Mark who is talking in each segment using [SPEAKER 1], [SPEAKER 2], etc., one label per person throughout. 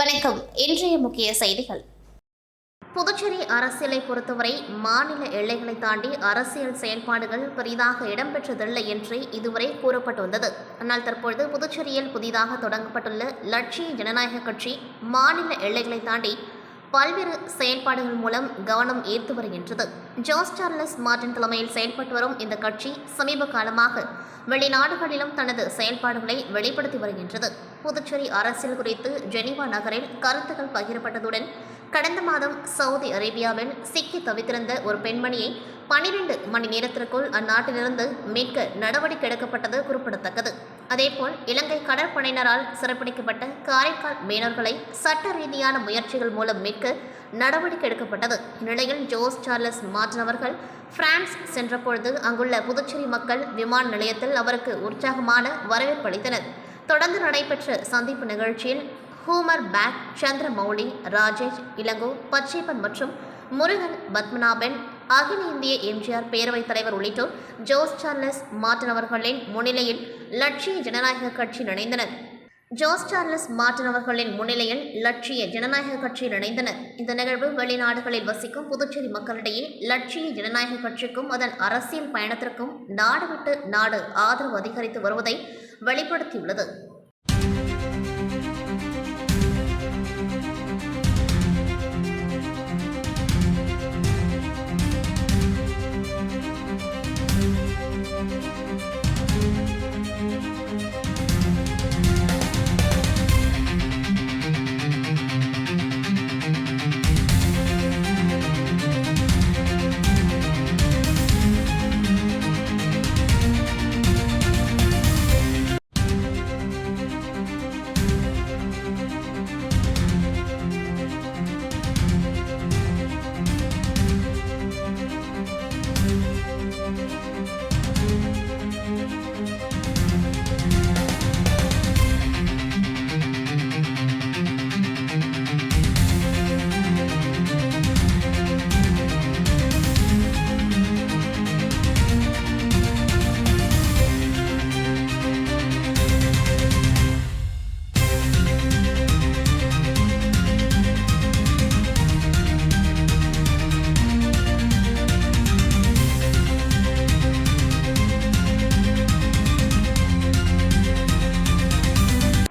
[SPEAKER 1] வணக்கம். இன்றைய முக்கிய செய்திகள். புதுச்சேரி அரசியலை பொறுத்தவரை மாநில எல்லைகளை தாண்டி அரசியல் செயல்பாடுகள் பெரிதாக இடம்பெற்றதில்லை என்றே இதுவரை கூறப்பட்டு வந்தது. ஆனால் தற்பொழுது புதுச்சேரியில் புதிதாக தொடங்கப்பட்டுள்ள லட்சிய ஜனநாயக கட்சி மாநில எல்லைகளை தாண்டி பல்வேறு செயல்பாடுகள் மூலம் கவனம் ஈர்த்து வருகின்றது. ஜோஸ் சார்லஸ் மார்டின் தலைமையில் செயல்பட்டு வரும் இந்த கட்சி சமீப காலமாக வெளிநாடுகளிலும் தனது செயல்பாடுகளை வெளிப்படுத்தி வருகின்றது. புதுச்சேரி அரசியல் குறித்து ஜெனீவா நகரில் கருத்துக்கள் பகிரப்பட்டதுடன் கடந்த மாதம் சவுதி அரேபியாவில் சிக்கி தவித்திருந்த ஒரு பெண்மணியை 12 மணி நேரத்திற்குள் அந்நாட்டிலிருந்து மீட்க நடவடிக்கை எடுக்கப்பட்டது குறிப்பிடத்தக்கது. அதேபோல் இலங்கை கடற்படையினரால் சிறைப்பிடிக்கப்பட்ட காரைக்கால் மீனவர்களை சட்ட ரீதியான முயற்சிகள் மூலம் மீட்க நடவடிக்கை எடுக்கப்பட்டது. இந்நிலையில் ஜோஸ் சார்லஸ் மார்டின் அவர்கள் பிரான்ஸ் சென்றபொழுது அங்குள்ள புதுச்சேரி மக்கள் விமான நிலையத்தில் அவருக்கு உற்சாகமான வரவேற்பு அளித்தனர். தொடர்ந்து நடைபெற்ற சந்திப்பு நிகழ்ச்சியில் ஹூமர் பேக், சந்திரமௌலி, ராஜேஷ், இளங்கோ, பச்சைப்பன் மற்றும் முருகன், பத்மநாபன், அகில இந்திய எம்ஜிஆர் பேரவைத் தலைவர் உள்ளிட்டோர் ஜோஸ் சார்லஸ் மார்டின் அவர்களின் முன்னிலையில் லட்சிய ஜனநாயக கட்சியில் இணைந்தனர். ஜோஸ் சார்லஸ் மார்டின் அவர்களின் முன்னிலையில் லட்சிய ஜனநாயக கட்சியில் இணைந்தனர். இந்த நிகழ்வு வெளிநாடுகளில் வசிக்கும் புதுச்சேரி மக்களிடையே லட்சிய ஜனநாயக கட்சிக்கும் அதன் அரசியல் பயணத்திற்கும் நாடு விட்டு நாடு ஆதரவு அதிகரித்து வருவதை வெளிப்படுத்தியுள்ளது.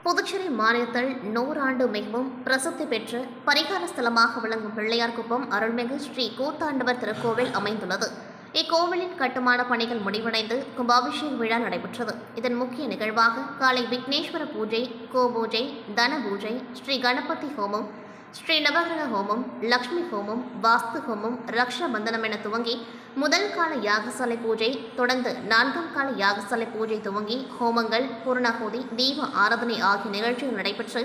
[SPEAKER 1] புதுச்சேரி மாநிலத்தில் 100 ஆண்டு மிகவும் பிரசித்தி பெற்ற பரிகார ஸ்தலமாக விளங்கும் பிள்ளையார்குப்பம் அருள்மிகு ஸ்ரீ கூத்தாண்டவர் திருக்கோவில் அமைந்துள்ளது. இக்கோவிலின் கட்டுமான பணிகள் முடிவடைந்து கும்பாபிஷேக விழா நடைபெற்றது. இதன் முக்கிய நிகழ்வாக காலை விக்னேஸ்வர பூஜை, கோபூஜை, தன பூஜை, ஸ்ரீ கணபதி ஹோமம், ஸ்ரீ நவகிரக ஹோமம், லக்ஷ்மி ஹோமம், வாஸ்து ஹோமம், ரக்ஷா பந்தனம் என துவங்கி முதல் கால யாகசாலை பூஜை, தொடர்ந்து 4ஆம் கால யாகசாலை பூஜை துவங்கி ஹோமங்கள், பூர்ணாகுதி, தீப ஆராதனை ஆகிய நிகழ்ச்சிகள் நடைபெற்று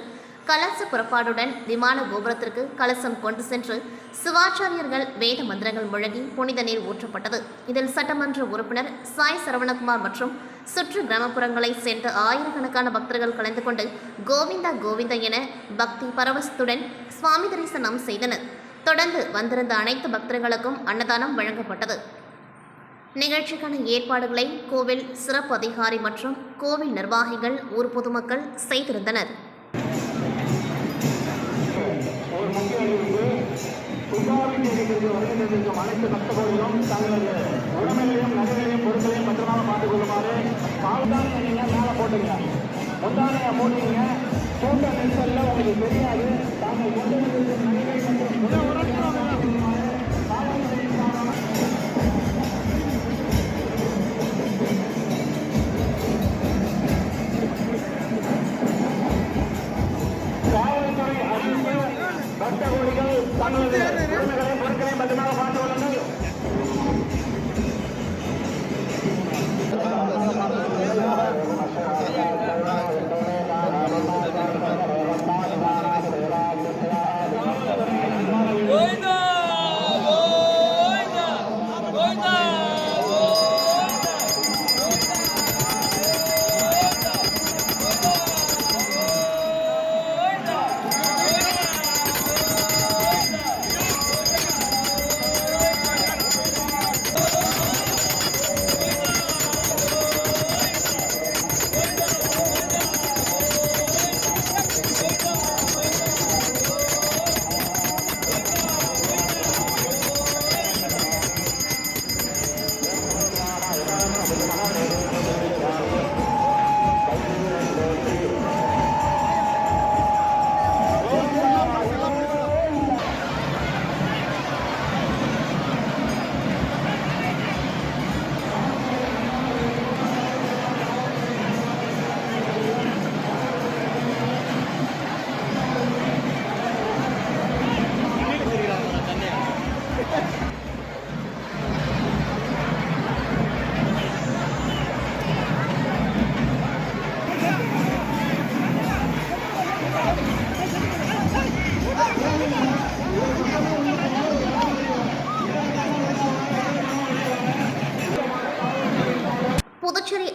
[SPEAKER 1] கலச புறப்பாடுடன் விமான கோபுரத்திற்கு கலசம் கொண்டு சென்று சிவாச்சாரியர்கள் வேத மந்திரங்கள் முழங்கி புனித நீர் ஊற்றப்பட்டது. இதில் சட்டமன்ற உறுப்பினர் சாய் சரவணகுமார் மற்றும் சுற்று கிராமப்புறங்களை சேர்ந்த ஆயிரக்கணக்கான பக்தர்கள் கலந்து கொண்டு கோவிந்தா கோவிந்தா என பக்தி பரவசத்துடன் சுவாமி தரிசனம் செய்தனர். தொடர்ந்து வந்திருந்த அனைத்து பக்தர்களுக்கும் அன்னதானம் வழங்கப்பட்டது. நிகழ்ச்சிக்கான ஏற்பாடுகளை கோவில் சிறப்பு அதிகாரி மற்றும் கோவில் நிர்வாகிகள், ஊர் பொதுமக்கள் செய்திருந்தனர்.
[SPEAKER 2] அனைத்து பக்தர்களும் தங்களது உடமைகளையும் நகைகளையும் பொருட்களையும் பத்திரமாக பார்த்துக் கொள்ளுமாறு கால்தான் மேலே போட்டுங்க, முந்தானையை போட்டீங்க. கூட்ட நெரிசல்ல உங்களுக்கு தெரியாது. தாங்கள் கொண்டு வந்திருக்கும் நகைகள் மற்றும் காவல்துறை அறிவிப்பு பக்த கோடிகள் தங்களது உரிமைகளையும் பொருட்களையும் பத்திரமாக பார்த்துக் கொள்ளுங்கள்.
[SPEAKER 3] கோவிந்தா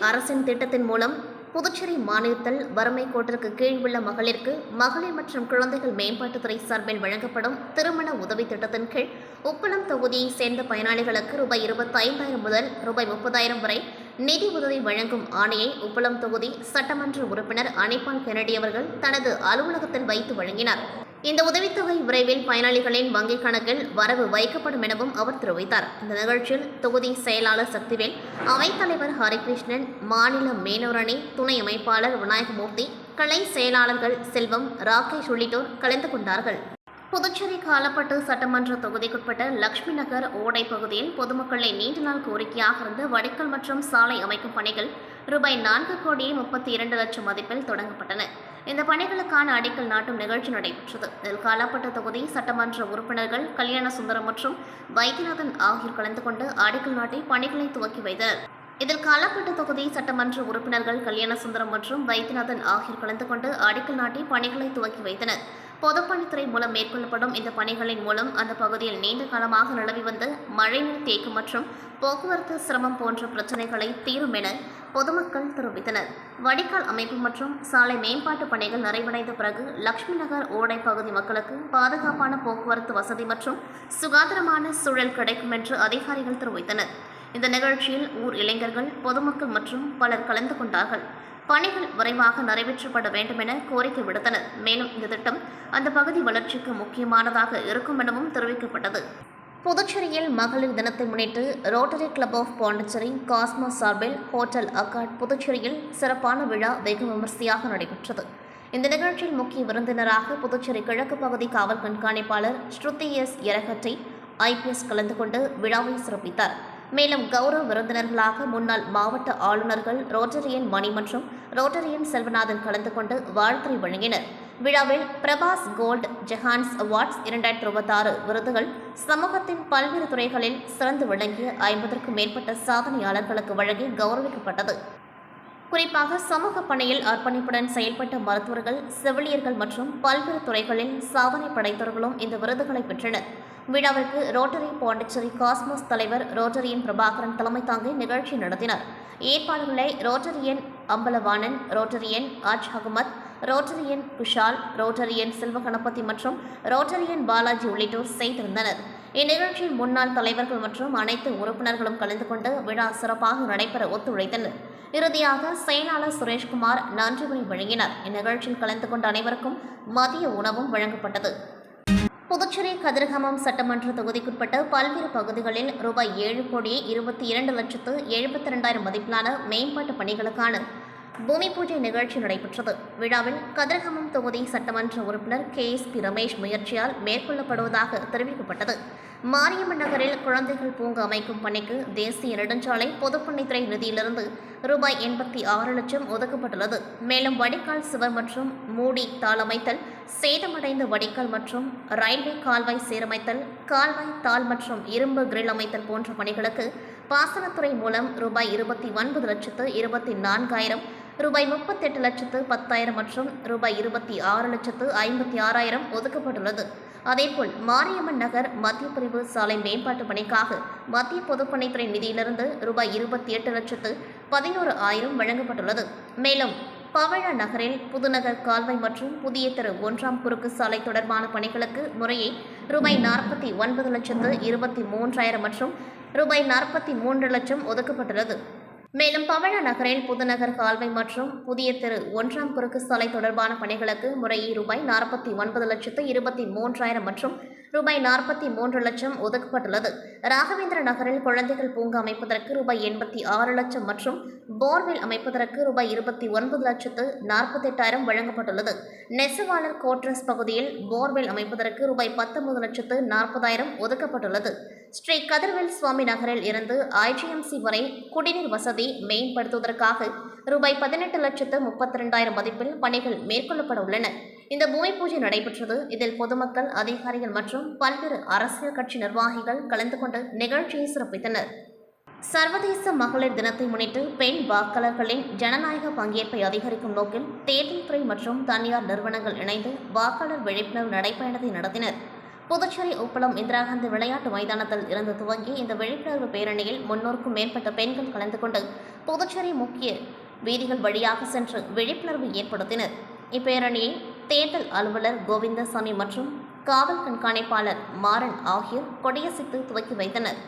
[SPEAKER 1] அரசின் திட்டத்தின் மூலம் புதுச்சேரி மாநிலத்தில் வறுமை கோட்டிற்கு கீழ் உள்ள மகளிருக்கு மகளிர் மற்றும் குழந்தைகள் மேம்பாட்டுத்துறை சார்பில் வழங்கப்படும் திருமண உதவி திட்டத்தின் கீழ் உப்பளம் தொகுதியை சேர்ந்த பயனாளிகளுக்கு ரூபாய் 25,000 முதல் ரூபாய் 30,000 வரை நிதி உதவி வழங்கும் ஆணையை உப்பளம் தொகுதி சட்டமன்ற உறுப்பினர் அனிபால் கென்னடி அவர்கள் தனது அலுவலகத்தில் வைத்து வழங்கினார். இந்த உதவித்தொகை விரைவில் பயனாளிகளின் வங்கிக் கணக்கில் வரவு வைக்கப்படும் எனவும் அவர் தெரிவித்தார். இந்த நிகழ்ச்சியில் தொகுதி செயலாளர் சக்திவேல், அவைத்தலைவர் ஹரிகிருஷ்ணன், மாநில மீனவர் அணி துணை அமைப்பாளர் விநாயகமூர்த்தி, கிளை செயலாளர்கள் செல்வம், ராகேஷ் உள்ளிட்டோர் கலந்து கொண்டார்கள். புதுச்சேரி காலப்பட்டு சட்டமன்ற தொகுதிக்குட்பட்ட லட்சுமி நகர் ஓடை பகுதியில் பொதுமக்களின் நீண்ட நாள் கோரிக்கையாக இருந்த வடிக்கல் மற்றும் சாலை அமைக்கும் பணிகள் ரூபாய் 4,32,00,000 மதிப்பில் தொடங்கப்பட்டன. இந்த பணிகளுக்கான அடிக்கல் நாட்டும் நிகழ்ச்சி நடைபெற்றது. இதில் காலாப்பட்டு தொகுதி சட்டமன்ற உறுப்பினர்கள் கல்யாண சுந்தரம் மற்றும் வைத்தியநாதன் ஆகியோர் கலந்து கொண்டு அடிக்கல் நாட்டி பணிகளை துவக்கி வைத்தனர். இதில் காலாப்பட்டு தொகுதி சட்டமன்ற உறுப்பினர்கள் கல்யாண சுந்தரம் மற்றும் வைத்தியநாதன் ஆகியோர் கலந்து கொண்டு அடிக்கல் நாட்டி பணிகளை துவக்கி வைத்தனர். பொதுப்பணித்துறை மூலம் மேற்கொள்ளப்படும் இந்த பணிகளின் மூலம் அந்த பகுதியில் நீண்ட காலமாக நிலவி வந்த மழைநீர் தேக்கம் மற்றும் போக்குவரத்து சிரமம் போன்ற பிரச்சினைகளை தீரும் என பொதுமக்கள் தெரிவித்தனர். வடிகால் அமைப்பு மற்றும் சாலை மேம்பாட்டு பணிகள் நிறைவடைந்த பிறகு லட்சுமி நகர் ஓடை பகுதி மக்களுக்கு பாதுகாப்பான போக்குவரத்து வசதி மற்றும் சுகாதாரமான சூழல் கிடைக்கும் என்று அதிகாரிகள் தெரிவித்தனர். இந்த நிகழ்ச்சியில் ஊர் இளைஞர்கள், பொதுமக்கள் மற்றும் பலர் கலந்து கொண்டார்கள். பணிகள் விரைவாக நிறைவேற்றப்பட வேண்டும் என கோரிக்கை விடுத்தனர். மேலும் இந்த திட்டம் அந்த பகுதி வளர்ச்சிக்கு முக்கியமானதாக இருக்கும் எனவும் தெரிவிக்கப்பட்டது. புதுச்சேரியில் மகளிர் தினத்தை முன்னிட்டு rotary club of Pondicherry cosmos சார்பில் ஹோட்டல் அக்காட் புதுச்சேரியில் சிறப்பான விழா வெகு விமர்சையாக நடைபெற்றது. இந்த நிகழ்ச்சியில் முக்கிய விருந்தினராக புதுச்சேரி கிழக்கு பகுதி காவல் கண்காணிப்பாளர் ஸ்ருதி எஸ் எரகட்டி IPS கலந்து கொண்டு விழாவை சிறப்பித்தார். மேலும் கௌரவ விருந்தினர்களாக முன்னாள் மாவட்ட ஆளுநர்கள் ரோட்டரியன் மணி மற்றும் ரோட்டரியன் செல்வநாதன் கலந்து கொண்டு வாழ்த்துரை வழங்கினர். விழாவில் பிரபாஸ் கோல்ட் ஜஹான்ஸ் அவார்ட்ஸ் 2026 விருதுகள் சமூகத்தின் பல்வேறு துறைகளில் சிறந்து விளங்கிய 50க்கும் மேற்பட்ட சாதனையாளர்களுக்கு வழங்கி கௌரவிக்கப்பட்டது. குறிப்பாக சமூக பணியில் அர்ப்பணிப்புடன் செயல்பட்ட மருத்துவர்கள், செவிலியர்கள் மற்றும் பல்வேறு துறைகளில் சாதனை படைத்தவர்களும் இந்த விருதுகளை பெற்றனர். விழாவிற்கு ரோட்டரி பாண்டிச்சேரி காஸ்மாஸ் தலைவர் ரோட்டரியன் பிரபாகரன் தலைமை தாங்கி நிகழ்ச்சி நடத்தினார். ஏற்பாடுகளை Rotarian Ambalavanan, Rotarian Aaj Ahmed, Rotarian Kushal, Rotarian Selvaganapathy மற்றும் ரோட்டரியன் பாலாஜி உள்ளிட்டோர் செய்திருந்தனர். இந்நிகழ்ச்சியில் முன்னாள் தலைவர்கள் மற்றும் அனைத்து உறுப்பினர்களும் கலந்து கொண்டு விழா சிறப்பாக நடைபெற ஒத்துழைத்தனர். இறுதியாக செயலாளர் சுரேஷ்குமார் நன்றியுரை வழங்கினார். இந்நிகழ்ச்சியில் கலந்து கொண்ட அனைவருக்கும் மதிய உணவும் வழங்கப்பட்டது. புதுச்சேரி கதிர்காமம் சட்டமன்ற தொகுதிக்குட்பட்ட பல்வேறு பகுதிகளில் ரூபாய் 7,22,72,000 மதிப்பிலான மேம்பாட்டு பணிகளுக்கான பூமி பூஜை நிகழ்ச்சி நடைபெற்றது. விழாவில் கதிர்காமம் தொகுதி சட்டமன்ற உறுப்பினர் KSP ரமேஷ் முயற்சியால் மேற்கொள்ளப்படுவதாக தெரிவிக்கப்பட்டது. மாரியம்மன் நகரில் குழந்தைகள் பூங்கா அமைக்கும் பணிக்கு தேசிய நெடுஞ்சாலை பொதுப்பணித்துறை நிதியிலிருந்து ரூபாய் 86 லட்சம் ஒதுக்கப்பட்டுள்ளது. மேலும் வடிகால் சுவர் மற்றும் மூடி தாளமைத்தல், சேதமடைந்த வடிகால் மற்றும் ரயில்வே கால்வாய் சீரமைத்தல், கால்வாய் தாள் மற்றும் இரும்பு கிரில் அமைத்தல் போன்ற பணிகளுக்கு பாசனத்துறை மூலம் ரூபாய் 29,24,000, ரூபாய் 38,10,000 மற்றும் ரூபாய் 26,56,000 ஒதுக்கப்பட்டுள்ளது. அதேபோல் மாரியம்மன் நகர் மத்திய பிரிவு சாலை மேம்பாட்டு பணிக்காக மத்திய பொதுப்பணித்துறை நிதியிலிருந்து ரூபாய் 28,11,000 வழங்கப்பட்டுள்ளது. மேலும் பவழ நகரில் புதுநகர் கால்வாய் மற்றும் புதிய தெரு 1ஆம் குறுக்கு சாலை தொடர்பான பணிகளுக்கு முறையே ரூபாய் 49,23,000 மற்றும் ரூபாய் 43 லட்சம் ஒதுக்கப்பட்டுள்ளது. மேலும் பவழ நகரில் புதுநகர் கால்வாய் மற்றும் புதிய தெரு 1ஆம் குறுக்கு சாலை தொடர்பான பணிகளுக்கு முறையே ரூபாய் 49,23,000 மற்றும் ரூபாய் 43 லட்சம் ஒதுக்கப்பட்டுள்ளது. ராகவேந்திர நகரில் குழந்தைகள் பூங்கா அமைப்பதற்கு ரூபாய் 86 லட்சம் மற்றும் போர்வெல் அமைப்பதற்கு ரூபாய் 29,48,000 வழங்கப்பட்டுள்ளது. நெசவாளர் கோட்ரஸ் பகுதியில் போர்வெல் அமைப்பதற்கு ரூபாய் 19,40,000 ஒதுக்கப்பட்டுள்ளது. ஸ்ரீ கதிர்வேல் சுவாமி நகரில் இருந்து IGMC வரை குடிநீர் வசதி மேம்படுத்துவதற்காக ரூபாய் 18,32,000 மதிப்பில் பணிகள் மேற்கொள்ளப்பட உள்ளன. இந்த பூமி பூஜை நடைபெற்றது. இதில் பொதுமக்கள், அதிகாரிகள் மற்றும் பல்வேறு அரசியல் கட்சி நிர்வாகிகள் கலந்து கொண்டு நிகழ்ச்சியை சிறப்பித்தனர். சர்வதேச மகளிர் தினத்தை முன்னிட்டு பெண் வாக்காளர்களின் ஜனநாயக பங்கேற்பை அதிகரிக்கும் நோக்கில் தேர்தல் துறை மற்றும் தனியார் நிறுவனங்கள் இணைந்து வாக்காளர் விழிப்புணர்வு நடைபயணத்தை நடத்தினர். புதுச்சேரி உப்பளம் இந்திரா காந்தி விளையாட்டு மைதானத்தில் இருந்து துவங்கி இந்த விழிப்புணர்வு பேரணியில் 300க்கும் மேற்பட்ட பெண்கள் கலந்து கொண்டு புதுச்சேரி முக்கிய வீதிகள் வழியாக சென்று விழிப்புணர்வு ஏற்படுத்தினர். இப்பேரணியை தேர்தல் அலுவலர் கோவிந்தசாமி மற்றும் காவல் கண்காணிப்பாளர் மாறன் ஆகியோர் கொடியசைத்து துவக்கி வைத்தனர்.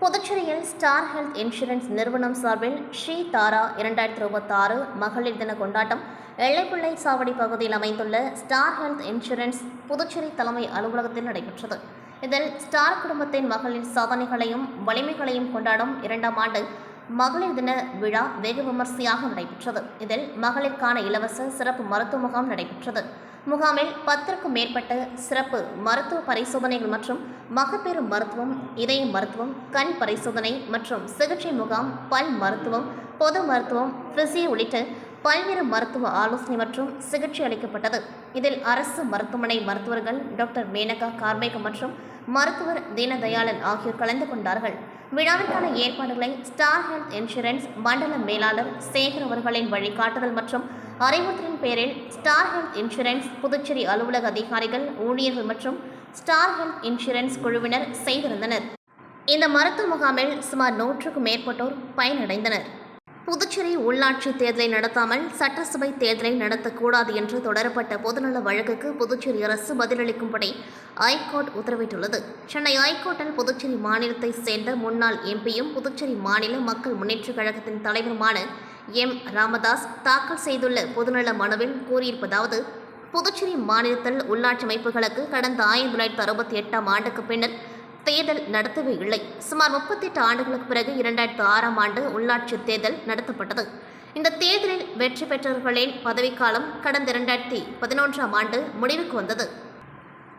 [SPEAKER 1] புதுச்சேரியில் ஸ்டார் ஹெல்த் இன்சூரன்ஸ் நிறுவனம் சார்பில் ஸ்ரீ தாரா 2026 மகளிர் தின கொண்டாட்டம் எல்லைப்பிள்ளை சாவடி பகுதியில் அமைந்துள்ள ஸ்டார் ஹெல்த் இன்சூரன்ஸ் புதுச்சேரி தலைமை அலுவலகத்தில் நடைபெற்றது. இதில் ஸ்டார் குடும்பத்தின் மகளிர் சாதனைகளையும் வலிமைகளையும் கொண்டாடும் 2ஆம் ஆண்டு மகளிர் தின விழா வெகு விமர்சையாக நடைபெற்றது. இதில் மகளிருக்கான இலவச சிறப்பு மருத்துவ முகாம் நடைபெற்றது. முகாமில் 10க்கும் மேற்பட்ட சிறப்பு மருத்துவ பரிசோதனைகள் மற்றும் மகப்பேறு மருத்துவம், இதய மருத்துவம், கண் பரிசோதனை மற்றும் சிகிச்சை முகாம், பல் மருத்துவம், பொது மருத்துவம், பிசியோ உள்ளிட்ட பல்வேறு மருத்துவ ஆலோசனை மற்றும் சிகிச்சை அளிக்கப்பட்டது. இதில் அரசு மருத்துவமனை மருத்துவர்கள் டாக்டர் மேனகா கார்மேகம் மற்றும் மருத்துவர் தீனதயாளன் ஆகியோர் கலந்து கொண்டார்கள். விழாவிற்கான ஏற்பாடுகளை ஸ்டார் ஹெல்த் இன்சூரன்ஸ் மண்டல மேலாளர் சேகர் அவர்களின் வழிகாட்டுதல் மற்றும் அறிவுறுத்தலின் பேரில் ஸ்டார் ஹெல்த் இன்சூரன்ஸ் புதுச்சேரி அலுவலக அதிகாரிகள், ஊழியர்கள் மற்றும் ஸ்டார் ஹெல்த் இன்சூரன்ஸ் குழுவினர் செய்திருந்தனர். இந்த மருத்துவ முகாமில் சுமார் 100க்கும் மேற்பட்டோர் பயனடைந்தனர். புதுச்சேரி உள்ளாட்சி தேர்தலை நடத்தாமல் சட்டசபை தேர்தலை நடத்தக்கூடாது என்று தொடரப்பட்ட பொதுநல வழக்குக்கு புதுச்சேரி அரசு பதிலளிக்கும்படி ஐகோர்ட் உத்தரவிட்டுள்ளது. சென்னை ஐகோர்ட்டில் புதுச்சேரி மாநிலத்தைச் சேர்ந்த முன்னாள் எம்பியும் புதுச்சேரி மாநில மக்கள் முன்னேற்றக் கழகத்தின் தலைவருமான எம். ராமதாஸ் தாக்கல் செய்துள்ள பொதுநல மனுவில் கூறியிருப்பதாவது: புதுச்சேரி மாநிலத்தில் உள்ளாட்சி அமைப்புகளுக்கு கடந்த 1968ஆம் ஆண்டுக்கு பின்னர் தேர்தல் நடத்தவே இல்லை. சுமார் 38 ஆண்டுகளுக்கு பிறகு 2006ஆம் ஆண்டு உள்ளாட்சி தேர்தல் நடத்தப்பட்டது. இந்த தேர்தலில் வெற்றி பெற்றவர்களின் பதவிக்காலம் கடந்த 2011ஆம் ஆண்டு முடிவுக்கு வந்தது.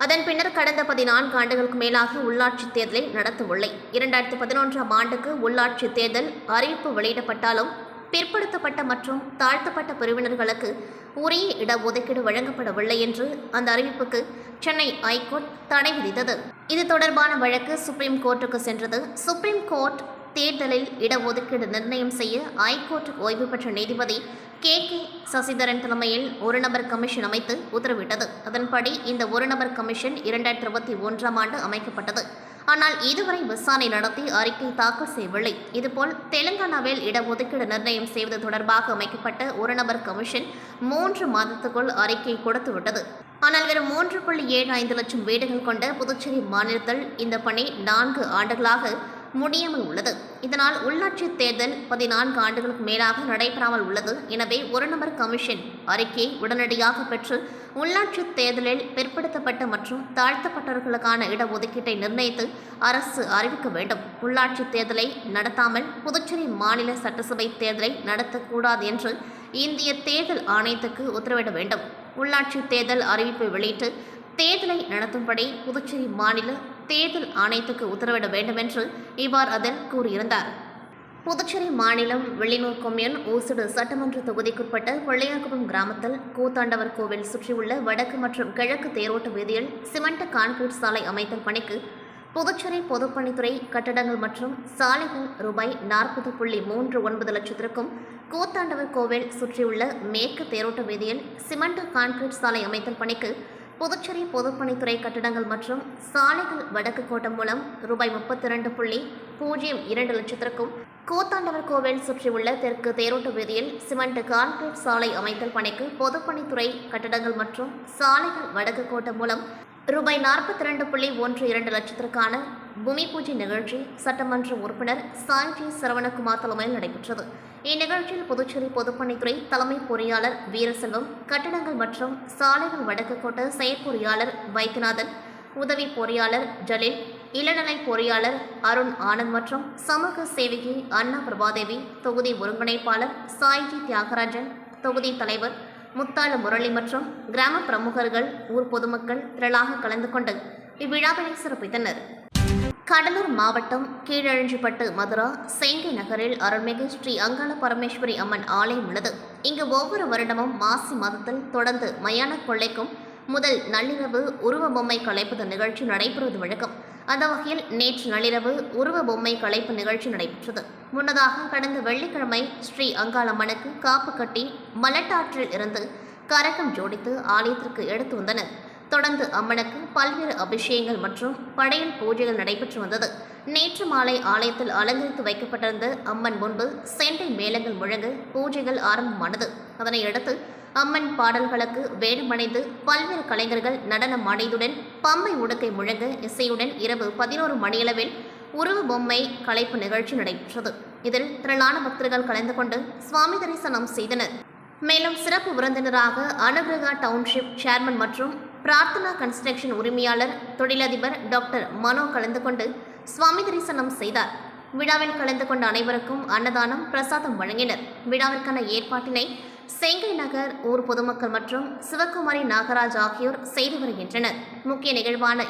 [SPEAKER 1] அதன் பின்னர் கடந்த 14 ஆண்டுகளுக்கு மேலாக உள்ளாட்சி தேர்தலை நடத்தவில்லை. 2011ஆம் ஆண்டுக்கு உள்ளாட்சி தேர்தல் அறிவிப்பு வெளியிடப்பட்டாலும் பிற்படுத்தப்பட்ட மற்றும் தாழ்த்தப்பட்ட பிரிவினர்களுக்கு உரிய இடஒதுக்கீடு வழங்கப்படவில்லை என்று அந்த அறிவிப்புக்கு சென்னை ஐகோர்ட் தடை விதித்தது. இது தொடர்பான வழக்கு சுப்ரீம் கோர்ட்டுக்கு சென்றது. சுப்ரீம் கோர்ட் தேர்தலில் இடஒதுக்கீடு நிர்ணயம் செய்ய ஐகோர்ட் ஓய்வு பெற்ற நீதிபதி கே. சசிதரன் தலைமையில் ஒரு நபர் கமிஷன் அமைத்து உத்தரவிட்டது. அதன்படி இந்த ஒரு நபர் கமிஷன் 2021ஆம் ஆண்டு அமைக்கப்பட்டது. ஆனால் இதுவரை விசாரணை நடத்தி அறிக்கை தாக்கல் செய்யவில்லை. இதுபோல் தெலுங்கானாவில் இடஒதுக்கீடு நிர்ணயம் செய்வது தொடர்பாக அமைக்கப்பட்ட ஒரு நபர் கமிஷன் 3 மாதத்துக்குள் அறிக்கை கொடுத்துவிட்டது. ஆனால் வெறும் 3.75 லட்சம் வீடுகள் கொண்ட புதுச்சேரி மாநிலத்தில் இந்த பணி 4 ஆண்டுகளாக முடியாமல் உள்ளது. இதனால் உள்ளாட்சி தேர்தல் 14 ஆண்டுகளுக்கு மேலாக நடைபெறாமல் உள்ளது. எனவே ஒரு நபர் கமிஷன் அறிக்கையை உடனடியாக பெற்று உள்ளாட்சி தேர்தலில் பிற்படுத்தப்பட்ட மற்றும் தாழ்த்தப்பட்டவர்களுக்கான இடஒதுக்கீட்டை நிர்ணயித்து அரசு அறிவிக்க வேண்டும். உள்ளாட்சி தேர்தலை நடத்தாமல் புதுச்சேரி மாநில சட்டசபை தேர்தலை நடத்தக்கூடாது என்று இந்திய தேர்தல் ஆணையத்துக்கு உத்தரவிட வேண்டும். உள்ளாட்சி தேர்தல் அறிவிப்பை வெளியிட்டு தேர்தலை நடத்தும்படி புதுச்சேரி மாநில தேர்தல் ஆணையத்துக்கு உத்தரவிட வேண்டும் என்று இவ்வாறு அதில் கூறியிருந்தார். புதுச்சேரி மாநிலம் வெள்ளினூர் கொம்யூன் ஊசுடு சட்டமன்ற தொகுதிக்குட்பட்ட வெள்ளையாக்குப்பம் கிராமத்தில் கூத்தாண்டவர் கோவில் சுற்றியுள்ள வடக்கு மற்றும் கிழக்கு தேரோட்ட வீதியில் சிமெண்ட் கான்கிரீட் சாலை அமைத்தல் பணிக்கு புதுச்சேரி பொதுப்பணித்துறை கட்டடங்கள் மற்றும் சாலைகள் ரூபாய் 40.39 லட்சத்திற்கும், கூத்தாண்டவர் கோவில் சுற்றியுள்ள மேற்கு தேரோட்ட வீதியில் சிமெண்ட் கான்கிரீட் சாலை அமைத்தல் பணிக்கு புதுச்சேரி பொதுப்பணித்துறை கட்டடங்கள் மற்றும் சாலைகள் வடக்கு கோட்டம் மூலம் ரூபாய் 32.02 லட்சத்திற்கும், கூத்தாண்டவர் கோவில் சுற்றியுள்ள தெற்கு தேரோட்ட வீதியில் சிமெண்ட் கான்கிரீட் சாலை அமைத்தல் பணிக்கு பொதுப்பணித்துறை கட்டடங்கள் மற்றும் சாலைகள் வடக்கு கோட்டம் மூலம் ரூபாய் 42.12 லட்சத்திற்கான பூமி பூஜை நிகழ்ச்சி சட்டமன்ற உறுப்பினர் சாய்ஜி சரவணகுமார் தலைமையில் நடைபெற்றது. இந்நிகழ்ச்சியில் புதுச்சேரி பொதுப்பணித்துறை தலைமை பொறியாளர் வீரசெல்வம், கட்டடங்கள் மற்றும் சாலைகள் வடக்கு கோட்ட செயற்பொறியாளர் வைத்தியநாதன், உதவி பொறியாளர் ஜலீல், இளநிலை பொறியாளர் அருண் ஆனந்த் மற்றும் சமூக சேவகி அண்ணா பிரபாதேவி, தொகுதி ஒருங்கிணைப்பாளர் சாய்ஜி தியாகராஜன், தொகுதி தலைவர் முத்தாளு முரளி மற்றும் கிராம பிரமுகர்கள், ஊர் பொதுமக்கள் திரளாக கலந்து கொண்டு இவ்விழாவினை சிறப்பித்தனர். கடலூர் மாவட்டம் கீழழிஞ்சிப்பட்டு மதுரா செங்கை நகரில் அருள்மிகு ஸ்ரீ அங்காள பரமேஸ்வரி அம்மன் ஆலயம் உள்ளது. இங்கு ஒவ்வொரு வருடமும் மாசி மாதத்தில் தொடர்ந்து மயான கொள்ளைக்கும் முதல் நள்ளிரவு உருவ பொம்மை கலைப்பது நிகழ்ச்சி நடைபெறுவது வழக்கம். அந்த வகையில் நேற்று நள்ளிரவு உருவ பொம்மை கலைப்பு நிகழ்ச்சி நடைபெற்றது. முன்னதாக கடந்த வெள்ளிக்கிழமை ஸ்ரீ அங்காளம்மனுக்கு காப்பு கட்டி மலட்டாற்றில் இருந்து கரகம் ஜோடித்து ஆலயத்திற்கு எடுத்து வந்தனர். தொடர்ந்து அம்மனுக்கு பல்வேறு அபிஷேகங்கள் மற்றும் படையல் பூஜைகள் நடைபெற்று வந்தது. நேற்று மாலை ஆலயத்தில் அலங்கரித்து வைக்கப்பட்டிருந்த அம்மன் முன்பு செண்டை மேளங்கள் முழங்க பூஜைகள் ஆரம்பமானது. அதனையடுத்து அம்மன் பாடல்களுக்கு வேடமடைந்து பல்வேறு கலைஞர்கள் நடனம் ஆடியதுடன் பம்பை உடுக்கை முழங்க இசையுடன் இரவு 11 மணியளவில் உருவ பொம்மை கலைப்பு நிகழ்ச்சி நடைபெற்றது. இதில் திரளான பக்தர்கள் கலந்து கொண்டு சுவாமி தரிசனம் செய்தனர். மேலும் சிறப்பு விருந்தினராக அனுகிரகா டவுன்ஷிப் சேர்மன் மற்றும் பிரார்த்தனா கன்ஸ்ட்ரக்ஷன் உரிமையாளர் தொழிலதிபர் டாக்டர் மனோ கலந்து கொண்டு சுவாமி தரிசனம் செய்தார். விழாவில் கலந்து கொண்ட அனைவருக்கும் அன்னதானம் பிரசாதம் வழங்கினர். விழாவிற்கான ஏற்பாட்டினை செங்கை நகர் ஊர் பொதுமக்கள் மற்றும் சிவகுமாரி நாகராஜ் ஆகியோர் செய்து வருகின்றனர். முக்கிய நிகழ்வான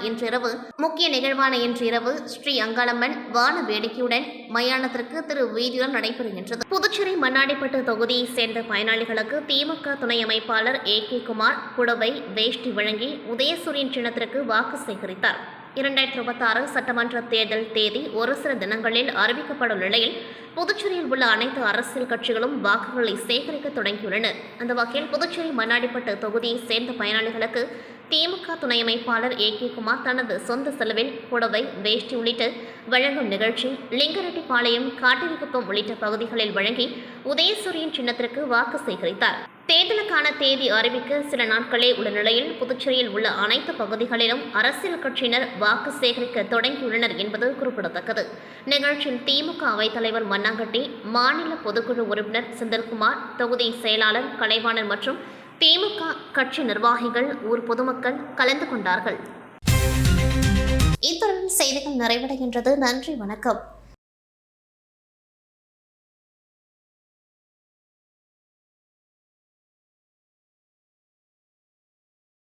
[SPEAKER 1] இன்றிரவு ஸ்ரீ அங்காளம்மன் வான வேடிக்கையுடன் மயானத்திற்கு வீதியுடன் நடைபெறுகின்றது. புதுச்சேரி மண்ணாடிப்பட்டு தொகுதியைச் சேர்ந்த பயனாளிகளுக்கு திமுக துணை அமைப்பாளர் AK குமார் புடவை வேஷ்டி வழங்கி உதயசூரியன் சின்னத்திற்கு வாக்கு சேகரித்தார். 2026 சட்டமன்ற தேர்தல் தேதி ஒரு சில தினங்களில் அறிவிக்கப்படும் நிலையில் புதுச்சேரியில் உள்ள அனைத்து அரசியல் கட்சிகளும் வாக்குகளை சேகரிக்க தொடங்கியுள்ளனர். அந்த வகையில் புதுச்சேரி மண்ணாடிப்பட்டு தொகுதியைச் சேர்ந்த பயனாளிகளுக்கு திமுக துணை அமைப்பாளர் AK குமார் தனது சொந்த செலவில் புடவை வேஷ்டி உள்ளிட்ட வழங்கும் நிகழ்ச்சி லிங்கரெட்டிப்பாளையம், காட்டிரிக்குப்பம் உள்ளிட்ட பகுதிகளில் வழங்கி உதயசூரியன் சின்னத்திற்கு வாக்கு சேகரித்தார். தேர்தலுக்கான தேதி அறிவிக்க சில நாட்களே உள்ள நிலையில் புதுச்சேரியில் உள்ள அனைத்து பகுதிகளிலும் அரசியல் கட்சியினர் வாக்கு சேகரிக்க தொடங்கியுள்ளனர் என்பது குறிப்பிடத்தக்கது. நிகழ்ச்சியில் திமுக அவைத்தலைவர் மண்ணாங்கட்டி, மாநில பொதுக்குழு உறுப்பினர் செந்தில்குமார், தொகுதி செயலாளர் கலைவாணன் மற்றும் திமுக கட்சி நிர்வாகிகள், ஊர் பொதுமக்கள் கலந்து கொண்டார்கள். இத்துடன் செய்திகள் நிறைவடைகின்றது. நன்றி, வணக்கம்.